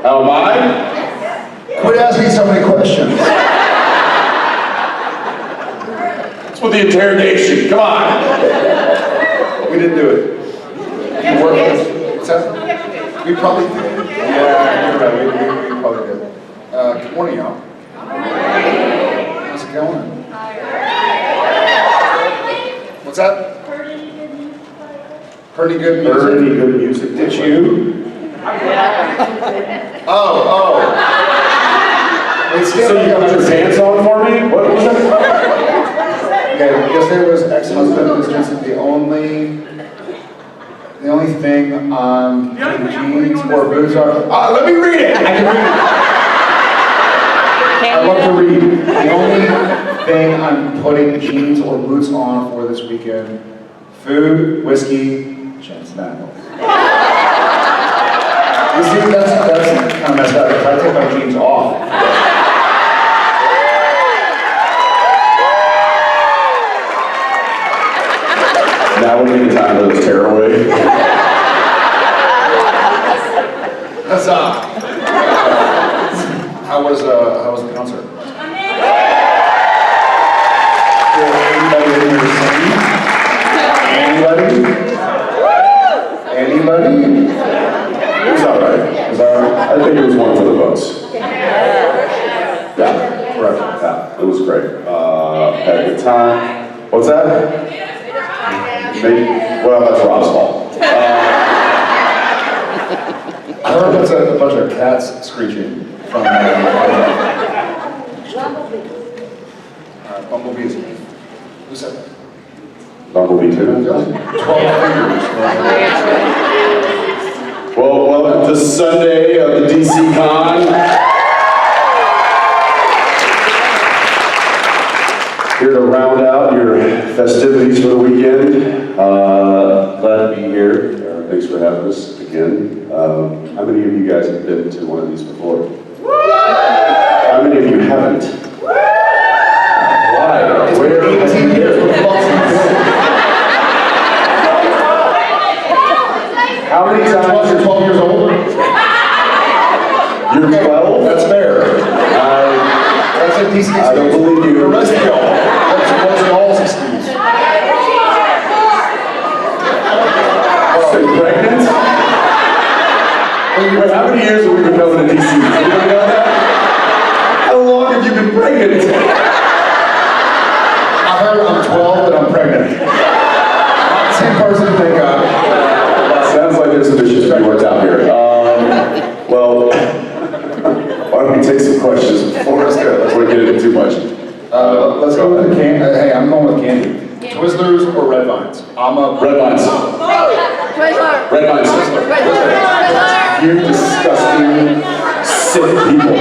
How am I? Quit asking so many questions. It's with the interrogation. Come on. We didn't do it. You worked with, what's that? We probably did. Yeah, you're right. We probably did. Good morning, y'all. How's it going? What's that? Pretty good music. Pretty good music. Did you? Oh. Wait, So you put your pants on for me? What was that? Okay, yesterday was ex-husband. Was just the only thing on jeans or boots are. Let me read it. I can read it. I love to read. The only thing I'm putting jeans or boots on for this weekend: food, whiskey, Chance Daniels. You see, that's kind of messed up because I take my jeans off. Now we need time for this tearaway. That's how was the concert? Did anybody in here sing? Anybody? Anybody? It was alright. It was alright. I think it was one for the books. Yeah, Correct. yeah, it was great. Had a good time. What's that? Maybe, well, that's Rob's fault. I heard that's a bunch of cats screeching from bumblebees. Who said that? Bumblebee too. 12 fingers. Well, welcome to Sunday of the DC Con. Here to round out your festivities for the weekend. Glad to be here. Thanks for having us again. How many of you guys have been to one of these before? How many of you haven't? Why? It's been 18 years. What the fuck's he doing? How many times? You're 12 years old? You're 12? That's fair. That's a decent excuse. I don't believe you. The rest of y'all. That's y'all's excuse. So you're pregnant? Wait, how many years have we been coming to DC? Anybody know that? How long have you been pregnant? I heard I'm 12, but I'm pregnant. Not the same person to think of. Sounds like there's some issues to be worked out here. Well, why don't we take some questions before we get into too much? Let's go with the candy. Hey, I'm going with candy. Twizzlers or Red Vines? I'm a Red Vines. Twizzler. Red Vines. You disgusting, sick people.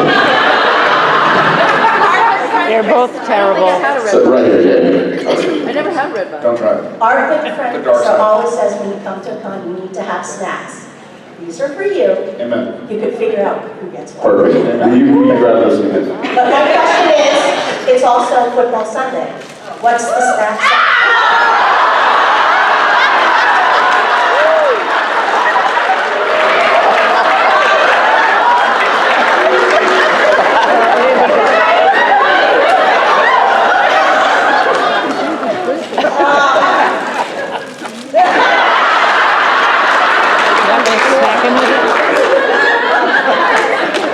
They're both terrible. Sit right here, yeah. I never had red vine. Don't try it. Our good friend The dark Krista side. always says when you come to a con, you need to have snacks. These are for you. Amen. You can figure out who gets what. Perfect. You grab those again. But my question is, it's also football Sunday. What's the snack?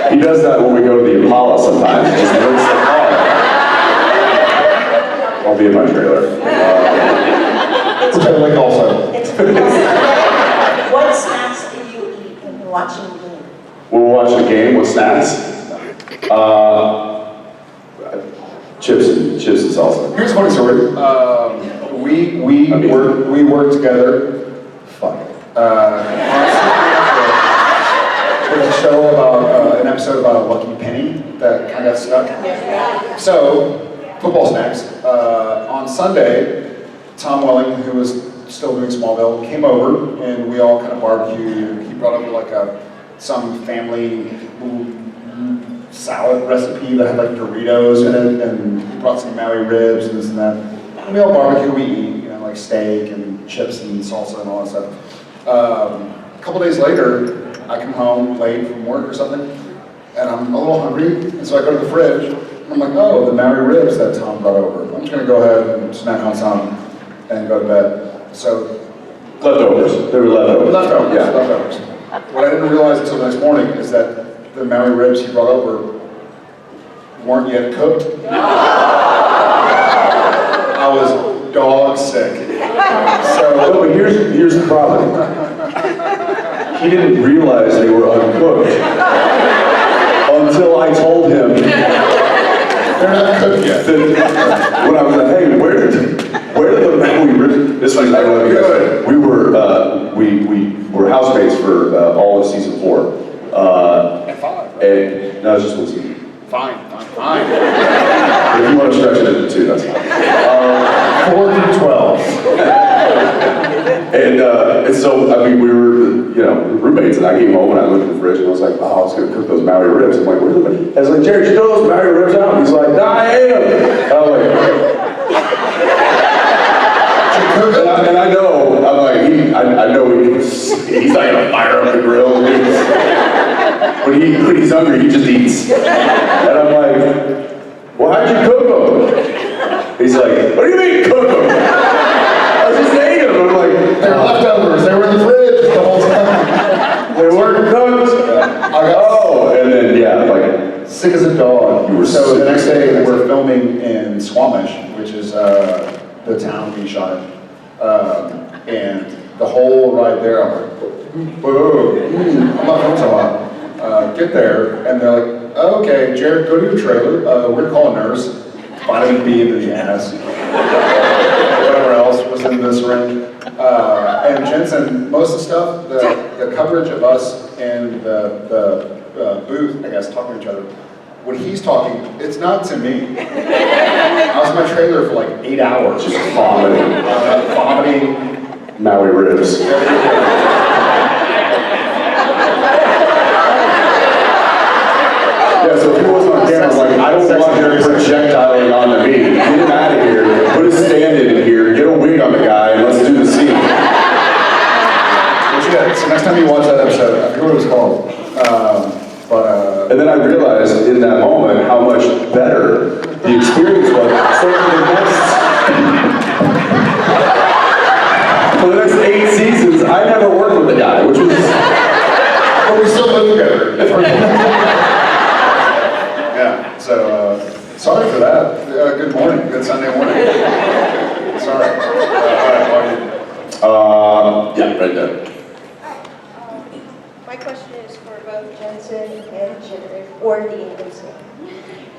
He does that when we go to the Impala sometimes. Just rinse the car. I'll be in my trailer. Which I like also. It's football Sunday. What snacks do you eat when you're watching the game? When we're watching a game, what snacks? Chips and salsa. Here's a funny story. We worked together. Fuck. There's a show about an episode about a lucky penny that kind of got stuck. So, football snacks. On Sunday, Tom Welling, who was still doing Smallville, came over and we all kind of barbecued. He brought over like some family salad recipe that had like Doritos in it, and he brought some Maui ribs and this and that. And we all barbecue, we eat, you know, like steak and chips and salsa and all that stuff. A couple days later, I come home late from work or something, and I'm a little hungry, and so I go to the fridge, and I'm like, oh, the Maui ribs that Tom brought over. I'm just gonna go ahead and snack on some and go to bed. So, Leftovers. They were leftovers. leftovers, Yeah. leftovers. What I didn't realize until the next morning is that the Maui ribs he brought over weren't yet cooked. I was dog sick. No, but here's the problem. He didn't realize they were uncooked until I told him They're not cooked yet. when I was like, hey, where did the Maui ribs? This was I don't know if you guys- we were housemates for all of season 4. And five. And no, it's just one season. Fine. If you want to stretch it into 2, that's fine. 4 through 12. And so, I mean, we were, roommates, and I came home and I looked in the fridge and I was like, oh, I was going to cook those Maui ribs. I'm like, where's the? I was like, Jared, did you throw those Maui ribs out? And he's like, nah, I ate them. And I'm like, and I know, I'm like, I know he's not going to fire up the grill. When he's hungry, he just eats. And I'm like, well, how'd you cook them? He's like, what do you mean cook them? I just ate them. I'm like, They're leftovers. They were in the fridge the whole time. they weren't cooked. Oh, and then, like, Sick as a dog. You were so sick the next as a day dog. we're filming in Squamish, which is the town we shot in. And the whole ride there, I'm like, boo, I'm not doing so hot. Get there, and they're like, oh, okay, Jared, go to your trailer. We're gonna call a nurse. Vitamin B into the ass. Whatever else was in this syringe. And Jensen, most of the stuff, the coverage of us and the booth, I guess, talking to each other, when he's talking, it's not to me. I was in my trailer for like 8 hours. just vomiting. Vomiting. Maui ribs. Yeah, so if he wasn't on camera, like, I don't want him projectiling onto me. Get him out of here. Put a stand-in in here. Get a wig on the guy, and let's do the scene. So next time you watch that episode, I forget what it was called. And then I realized in that moment how much better the experience was. So for the next 8 seasons, I never worked with the guy, which was. But we still live together. Yeah, so sorry for that. Good morning, good Sunday morning. Sorry. Yeah, right there. My question is for both Jensen and Jared, or the agency.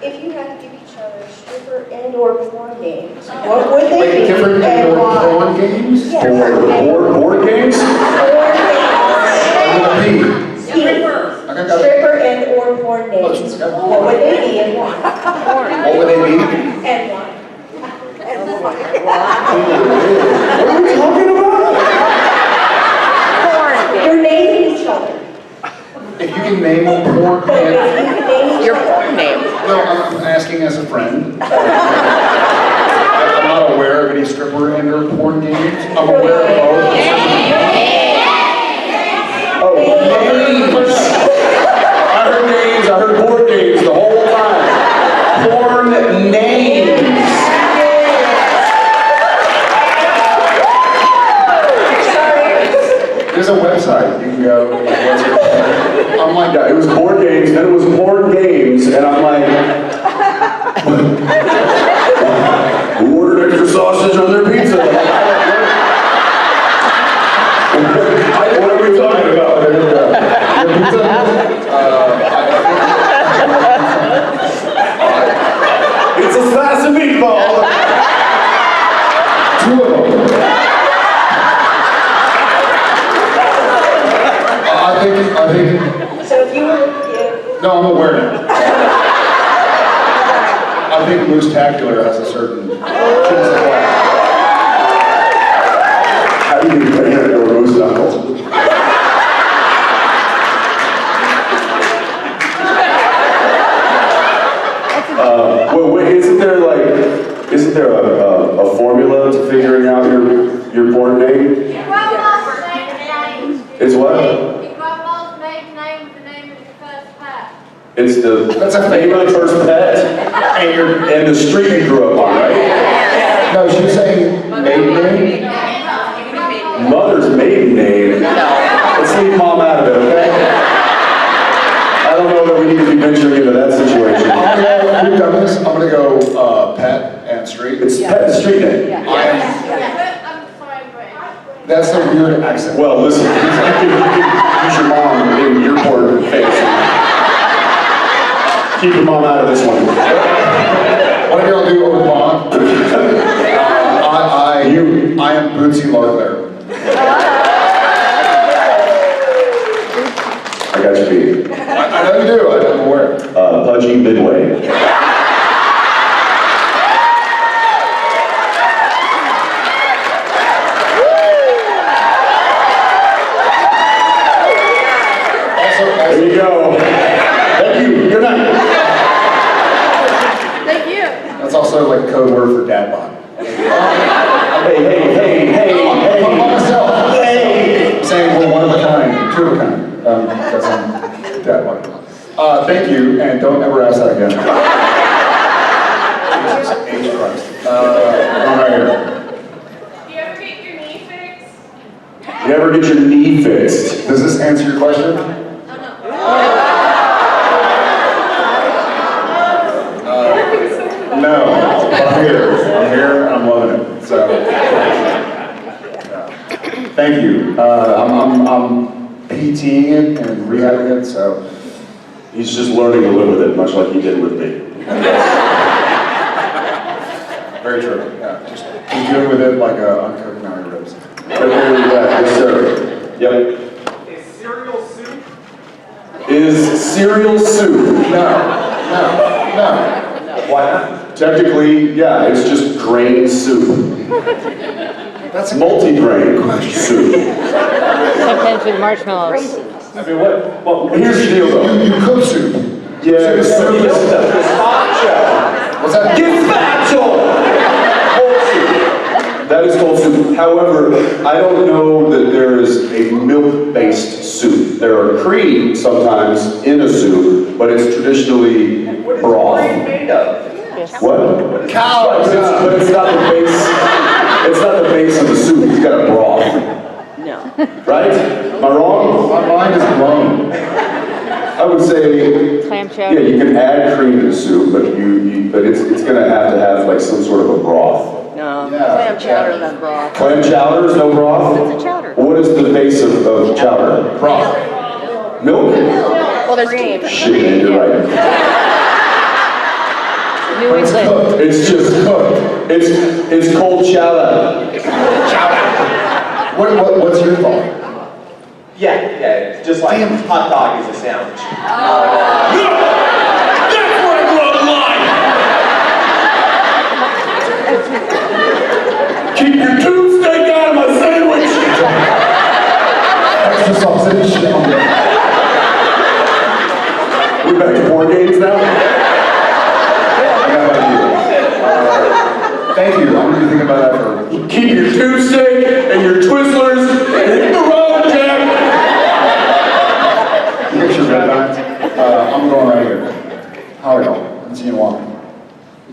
If you had to give each other stripper and/or porn names, what would they Wait, be different and indoor why? porn games? Yes. Board games? With a P. Stripper and/or porn names. What would they be and why? What would they be? And why? And why? What are we talking about? You're naming each other. If you can name a porn If you and... can name each Your other. porn name. No, I'm asking as a friend. I'm not aware of any stripper and or porn games. I'm aware of both. Oh, names! I heard names, I heard board games the whole time. Porn names! There's a website you can go. I'm like, Yeah, it was board games, then it was porn games, and I'm like, who ordered extra sausage on their pizza? What are we talking about? It's a slice of meatball. 2 of them. I think, So if you were to give, no, I'm aware now. I think Moose-tacular has a certain chance to play. How do you compare it to a roast knuckle? Well, wait, isn't there a formula to figuring out your porn name? It's what? It's the That's a name of the first pet and the street you grew up on, right? No, she was saying maiden name. Mother's maiden name. Let's leave mom out of it, okay? I don't know that we need to be venturing into that situation. We've done this. I'm gonna go pet and street. It's pet and street name. That's a weird accent. Well, listen, you can use your mom in your poor face. Keep your mom out of this one. What are y'all do over the pond? I am Bootsy Larkler. I got you beat. I know you do. I'm aware. Pudgy Midway. There you go. Thank you. Good night. Thank you. That's also like a code word for dad bod. Hey. I'm myself. Hey. Saying we're one of a kind, two of a kind. That's dad bod. Thank you, and don't ever ask that again. Jesus H. Christ. I'm right here. Do you ever get your knee fixed? You ever get your knee fixed? Does this answer your question? No, but I'm here, and I'm loving it. So, yeah. Thank you. I'm PTing it and rehabbing it. So, He's just learning to live with it, much like he did with me. very true. Yeah, just keep dealing with it like uncooked Maui ribs. Yes, sir. Yep. Is cereal soup? Is cereal soup? No. Why not? Technically, yeah, it's just grain soup. That's a Multi-grain soup. Sometimes with marshmallows. I mean, well, here's the deal though. You cook soup. Yeah, the soup is gazpacho. What's that? Gazpacho! Cold soup. That is cold soup. However, I don't know that there is a milk-based soup. There are cream sometimes in a soup, but it's traditionally broth. What? Cow. But it's not the base. It's not the base of the soup. It's got a broth. No. Right? Am I wrong? My mind is blown. I would say, Clam yeah, chowder. you can add cream to the soup, but but it's gonna have to have like some sort of a broth. No. Yeah. Clam chowder, then broth. Clam chowder is no broth? It's a chowder. What is the base of chowder? Broth. Milk? Well, there's two. Shit, man, you're right. New But it's England. cooked. It's just cooked. It's cold chowder. What's your thought? Yeah, it's just like hot dog is a sandwich. Keep your tube steak out of my sandwich! Extra sausage. We back to board games now? I got an idea. Thank you. I'm gonna be thinking about that for. Keep your tube steak and your Twizzlers and hit the road, Jack! Picture red lines. I'm going right here. How are y'all? I haven't seen you in a while.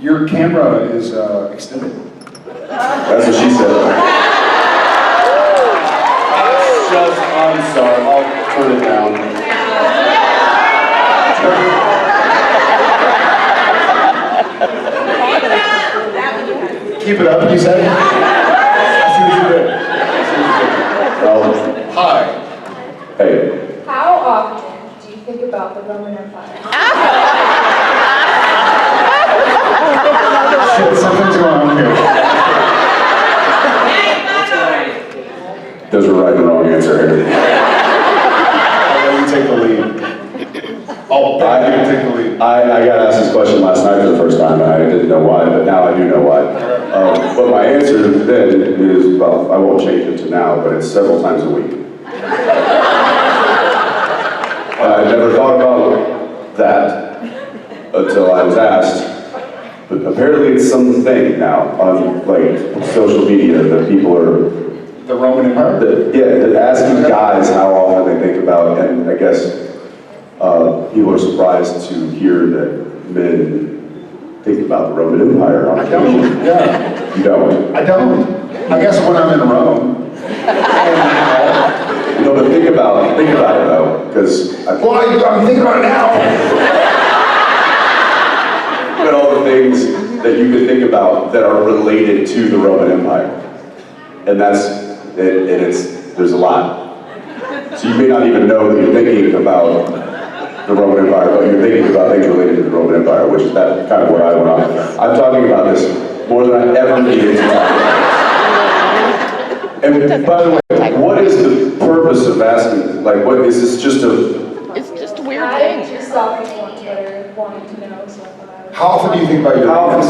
Your camera is extended. That's what she said. I'm sorry, I'll turn it down. Keep it up, you said? I see what you did. Hi. Hey, How often do you think about the Roman Empire? Shit, something's going on here. there's a right and wrong answer here. I'll let you take the lead. I'll bet you take the lead. I got asked this question last night for the first time, and I didn't know why, but now I do know why. But my answer then is, well, I won't change it to now, but it's several times a week. I never thought about that until I was asked. But apparently it's something now on like social media that people are The Roman Empire? that asking guys how often they think about, and I guess people are surprised to hear that men think about the Roman Empire. I don't, yeah. You don't? I don't. I guess when I'm in Rome. No, but think about it though, because Well, I'm thinking about it now. at all the things that you could think about that are related to the Roman Empire. And there's a lot. So you may not even know that you're thinking about the Roman Empire, but you're thinking about things related to the Roman Empire, which is that kind of what I went on. I'm talking about this more than I ever needed to talk about. And by the way, what is the purpose of asking? Like, what is this just a? It's just a weird I thing. just saw people on Twitter wanting to know, so I thought I would. How often do you think about Uranus?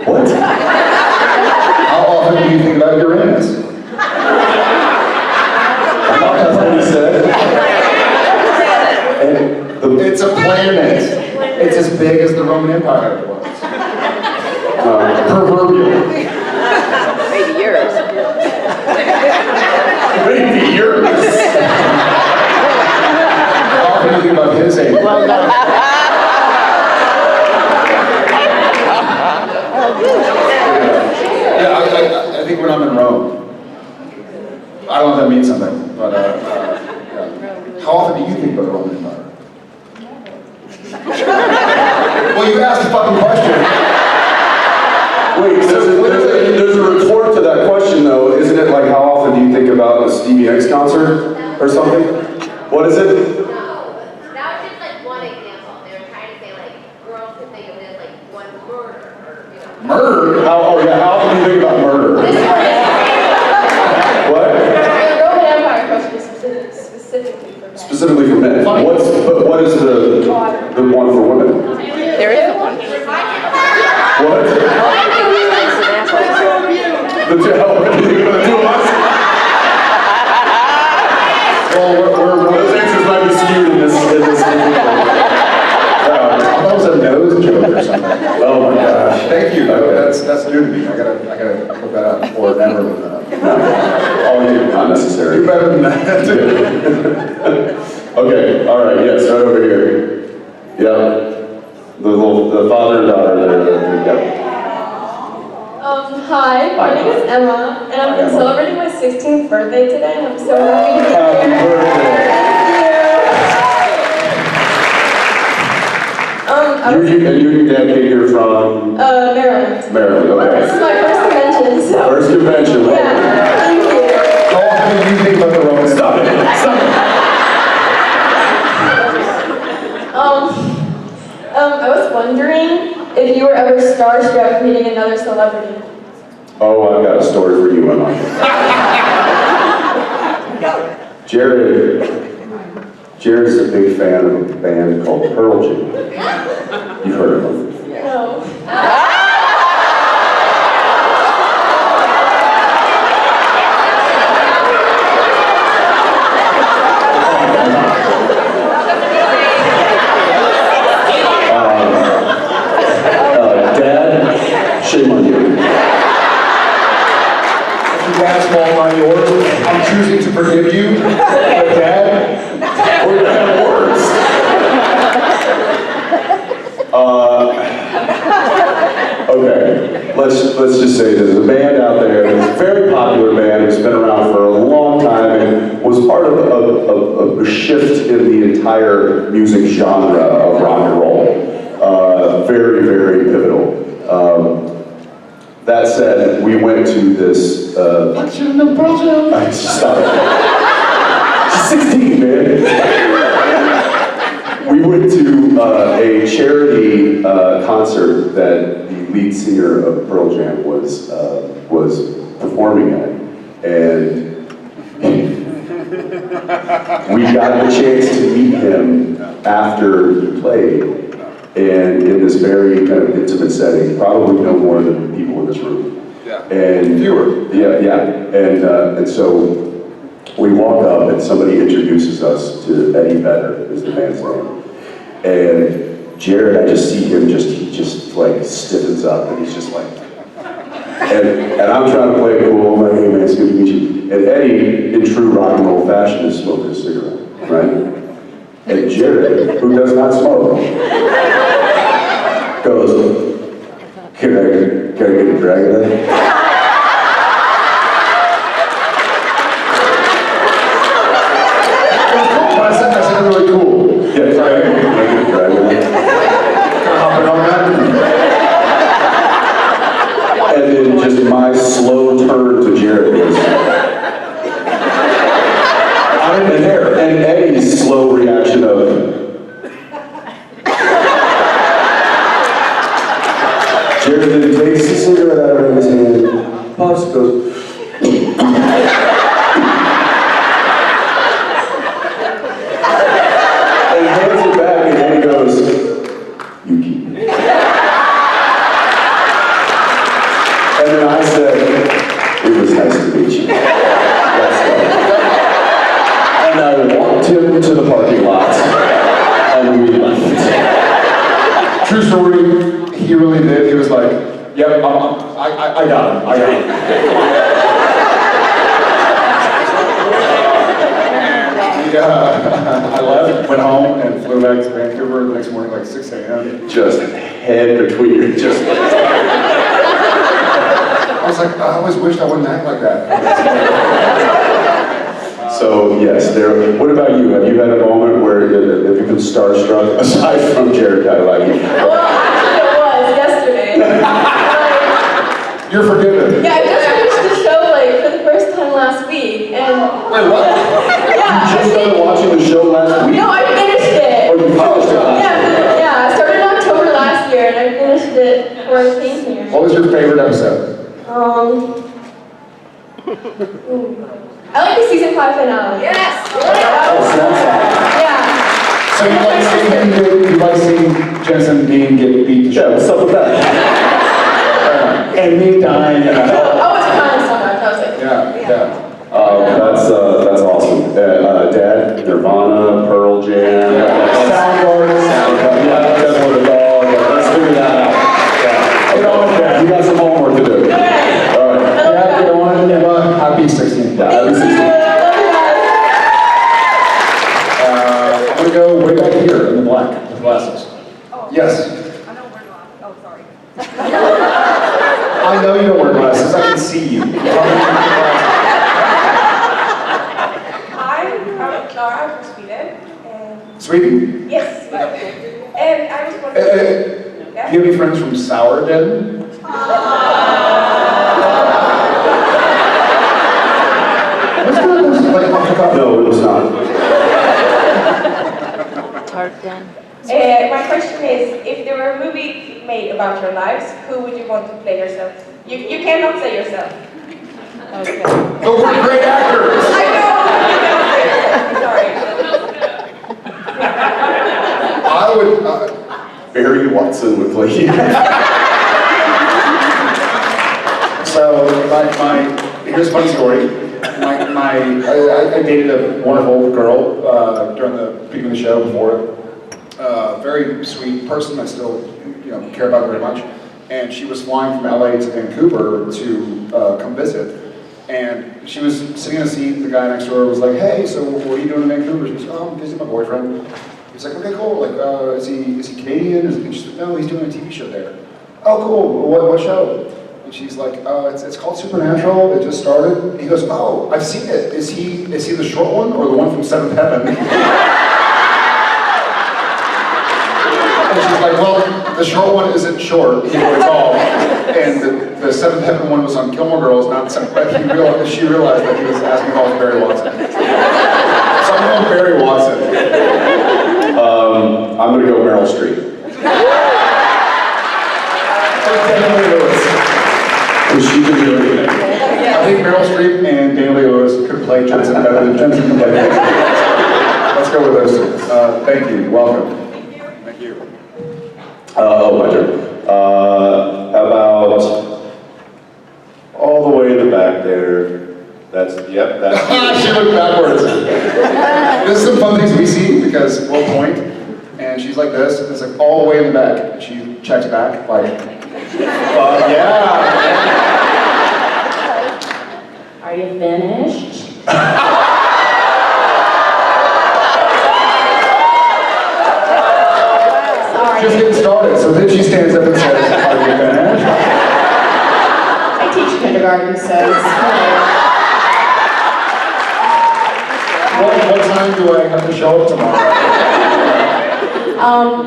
What? How often do you think about Uranus? That's what you said. And It's a planet. It's as big as the Roman Empire was. Proverbial. Maybe yours. maybe yours. How often do you think about his age? Well, no. Yeah, I think when I'm in Rome. I don't know if that means something, but yeah. How often do you think about the Roman Empire? Well, you asked the fucking question. Wait, there's a retort to that question though. Isn't it like how often do you think about a Stevie Nicks concert or something? What is it? No, that was just like one example. They were trying to say like girls could think of it as like one murder or Murder? How often do you think about murder? This one What? is the Roman Empire question is specifically for men. Specifically for men. What is the one for women? There is one. What? The two of us? Well, those answers might be skewed in this. I thought it was a nose joke or something. Oh my gosh. Thank you. That's new to me. I gotta look that up or never look that up. Oh, not necessary. Do better than that. Okay, all right, yes, right over here. Yeah, the father and daughter there. Yeah. Hi, my name is Emma, and I'm Hi, Emma. celebrating my 16th birthday today, and I'm so happy to be Happy here. birthday. Thank you. And you dad came here from Maryland. Maryland, This okay. is my first convention, so. First convention. Yeah, thank you. How often do you think about the Roman Stop Empire? it, stop it. I was wondering if you were ever starstruck meeting another celebrity. Oh, I've got a story for you, Emma. Jared's a big fan of a band called Pearl Jam. You've heard of them? No. Dad, shame on you. If you ask all my yours, I'm choosing to forgive you. But Dad, We're kind of worse. Okay, let's just say there's a band out there, it's a very popular band, it's been around for a long time and was part of a shift in the entire music genre of rock and roll. Very, very pivotal. That said, we went to this. Stop it. She's 16, man. We went to a charity concert that the lead singer of Pearl Jam was performing at, and we got the chance to meet him after he played, and in this very kind of intimate setting, probably no more than people in this room. Yeah. And Fewer. Yeah. And so we walk up and somebody introduces us to Eddie Vedder, is the man's name. And Jared, I just see him he just like stiffens up and he's just like, and I'm trying to play it cool, I'm like, hey man, it's good to meet you. And Eddie, in true rock and roll fashion, is smoking a cigarette, right? And Jared, who does not smoke, goes, can I get a drag of that? I said it really cool. Yeah, can I get a drag of that? Kind of hopping on that. And then just my slow turn to Jared was out of the hair. And Eddie's slow reaction of, Jared then takes the cigarette out of his hand, puffs, goes, and hands it back, and Eddie goes, you keep it. And then I said, it was nice to meet you. Let's go. And I walked him to the parking lot, and we left. True story, he really did. He was like, yep, I got him. And I left, went home, and flew back to Vancouver the next morning, like 6 a.m. Just head between your, just like, I was like, I always wished I wouldn't act like that. so yes, there, what about you? Have you had a moment where, have you been starstruck, aside from Jared highlighting? Well, actually it was yesterday. You're forgiven. Yeah, I just finished the show like for the first time last week, and Wait, what? yeah, You just started watching the show last week? no, I finished it. Oh, you finished it? Yeah, I started in October last year, and I finished it before I came here. What was your favorite episode? I like the season 5 finale. Yes. Yeah. So you like seeing Jensen Dean get beat to Yeah, shit? what's up with that? And me dying and I was crying so much. I was like, yeah. That's awesome. Dad, Nirvana, Pearl Jam, Soundgarden. yeah, Devil with a Dog. Let's figure that out. Yeah. Get on with that. You got some homework to do. All right. Yeah, get on. Happy 16th. Yeah, happy 16th. I'm gonna go way back here in the black with glasses. Yes. I don't wear glasses. Oh, sorry. I know you don't wear glasses. I can see you. I'm Clara, I'm from Sweden, and Sweden. yes, and I was Do wondering, you have any friends from Sourden? What's good? Like off the cuff? No, it was not. Tart then. my question is, if there were a movie made about your lives, who would you want to play yourself? You cannot say yourself. Okay. Oh, we're great actors. I know, you cannot say yourself, sorry. I would. Barry Watson would play you. So here's a funny story. I dated a wonderful girl during the beginning of the show before. Very sweet person. I still care about her very much. And she was flying from LA to Vancouver to come visit. And she was sitting in a seat. The guy next to her was like, "Hey, so what are you doing in Vancouver?" She was, "Oh, I'm visiting my boyfriend." He's like, "Okay, cool. Like, is he Canadian? Is he just, no, he's doing a TV show there." "Oh, cool. What show?" And she's like, it's called Supernatural. It just started." He goes, "Oh, I've seen it. Is he the short one or the one from Seventh Heaven?" And she's like, "Well, the short one isn't short. He's what it's all. And the Seventh Heaven one was on Gilmore Girls, not Seventh." But she realized that he was asking if I was Barry Watson. So I'm going Barry Watson. I'm gonna go Meryl Streep. Because she can do anything. I think Meryl Streep and Daniel Lewis could play Jensen better than Jensen can play Jensen. Let's go with those two. Thank you. Welcome. Thank you. Oh, my turn. How about all the way in the back there? That's. She looked backwards. This is some fun things we see because we'll point, and she's like this, and it's like all the way in the back. And she checks back, like, yeah. Are you finished? just getting started. So then she stands up and says, "Are you finished?" I teach kindergarten, so it's What time do I have to show up tomorrow?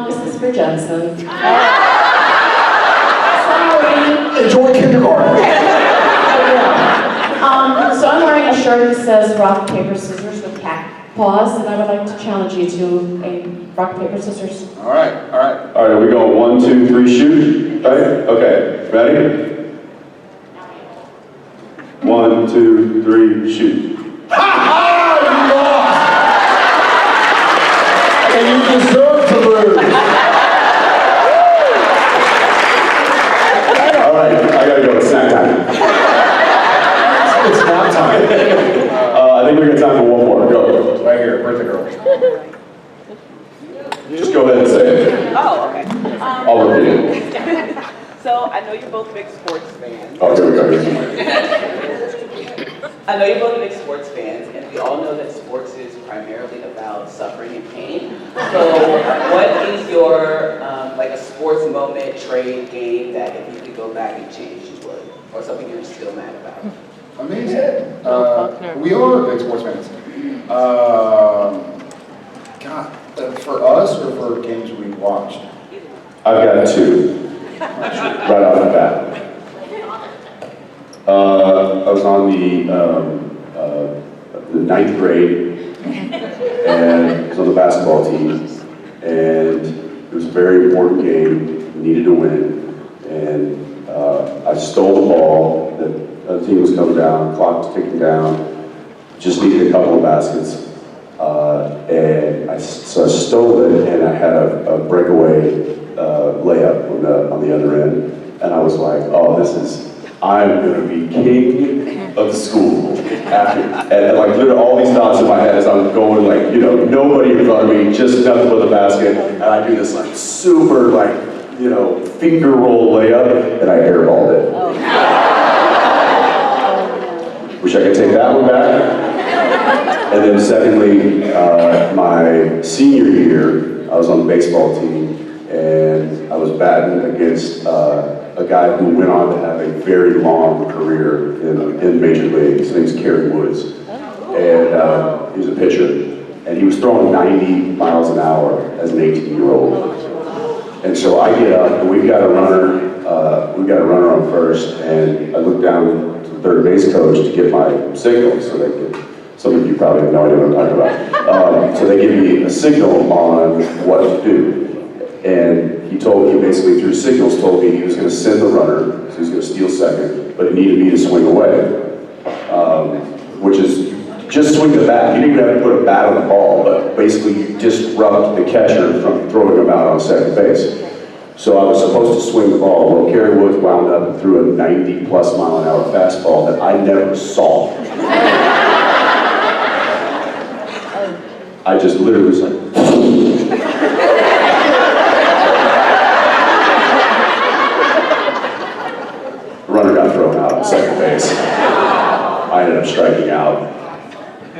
This is for Jensen. Sorry. Enjoy kindergarten. So I'm wearing a shirt that says rock, paper, scissors with cat paws, and I would like to challenge you to a rock, paper, scissors. All right. All right, are we going 1, 2, 3, shoot? Right? Okay, ready? 1, 2, 3, shoot. Ha ha! You lost! And you deserve to lose. All right, I gotta go, it's snack time. It's nap time. I think we got time for one more, go. Right here, birthday girl. Just go ahead and say it. Oh, okay. I'll repeat it. So I know you're both big sports fans. Oh, here we go. I know you're both big sports fans, and we all know that sports is primarily about suffering and pain. So what is your, like a sports moment, trade, game that if you could go back and change, you would? Or something you're still mad about? Amazing. We are big sports fans. God, for us or for games we watched? I've got 2, right off the bat. I was on the 9th grade, and I was on the basketball team, and it was a very important game, we needed to win, and I stole the ball, the team was coming down, clock was ticking down, just needed a couple of baskets, so I stole it, and I had a breakaway layup on the other end, and I was like, oh, I'm gonna be king of the school. And like literally all these thoughts in my head as I'm going, like, nobody in front of me, just nothing but the basket, and I do this like super like, finger roll layup, and I airballed it. Wish I could take that one back. And then secondly, my senior year, I was on the baseball team, and I was batting against a guy who went on to have a very long career in Major League. His name's Kerry Woods. And he was a pitcher. And he was throwing 90 miles an hour as an 18-year-old. And so I get up, and we've got a runner on first, and I look down to the third base coach to get my signal, so they could, some of you probably have no idea what I'm talking about. So they give me a signal on what to do. And he basically through signals told me he was going to send the runner, so he was going to steal second, but he needed me to swing away, which is just swing the bat. You didn't even have to put a bat on the ball, but basically you disrupt the catcher from throwing him out on second base. So I was supposed to swing the ball. Well, Kerry Woods wound up and threw a 90-plus mile-an-hour fastball that I never saw. I just literally was like, runner got thrown out on second base. I ended up striking out.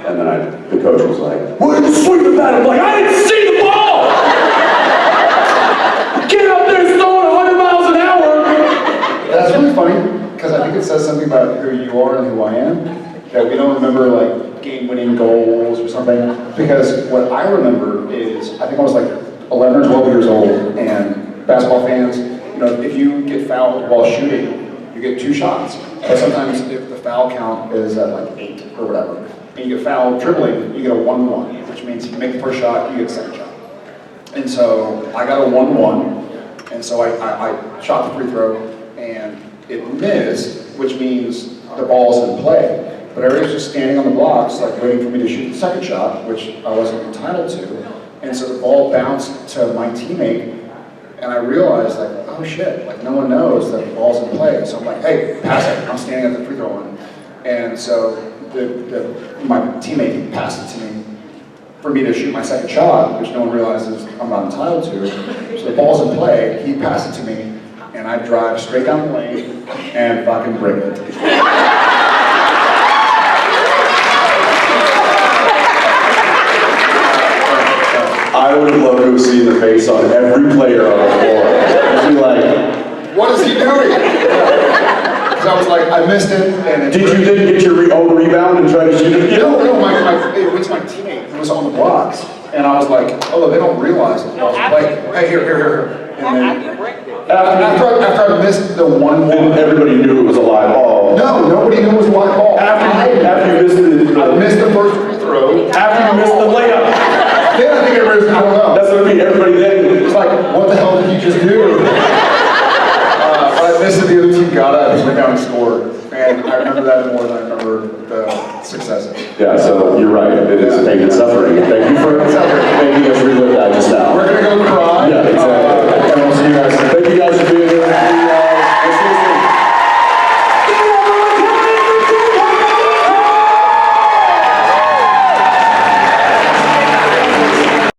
And then the coach was like, "What did you swing the bat?" I'm like, "I didn't see the ball! Get up there throwing 100 miles an hour!" That's really funny, because I think it says something about who you are and who I am, that we don't remember like game-winning goals or something. Because what I remember is, I think I was like 11 or 12 years old, and basketball fans, if you get fouled while shooting, you get 2 shots. But sometimes if the foul count is at like 8 or whatever, and you get fouled dribbling, you get a 1-1, which means you make the first shot, you get the second shot. And so I got a 1-1, and so I shot the free throw, and it missed, which means the ball's in play. But everybody was just standing on the blocks, like waiting for me to shoot the second shot, which I wasn't entitled to. And so the ball bounced to my teammate, and I realized, like, oh shit, like no one knows that the ball's in play. So I'm like, hey, pass it. I'm standing at the free throw line. And so my teammate passed it to me for me to shoot my second shot, which no one realizes I'm not entitled to. So the ball's in play, he passed it to me, and I drive straight down the lane and fucking bring it. I I would have loved to have seen the face on every player on the floor. Be like, What is he doing? Because I was like, I missed it, and it did you then get your own rebound and try to shoot it again? No, it was my teammate who was on the blocks, and I was like, oh, they don't realize it. I was like, hey, here. And then, after I missed the one Then everybody knew it was a live ball. no, nobody knew it was a live ball. After you missed I it, missed the first free throw. after you missed the layup. Then I think everybody was, I don't know. That's what I mean, everybody then. It's like, what the hell did you just do? But I missed it, the other team got it, I just went down and scored. And I remember that more than I remember the successes. Yeah, so you're right, it is pain and suffering. Thank you for, thank you guys for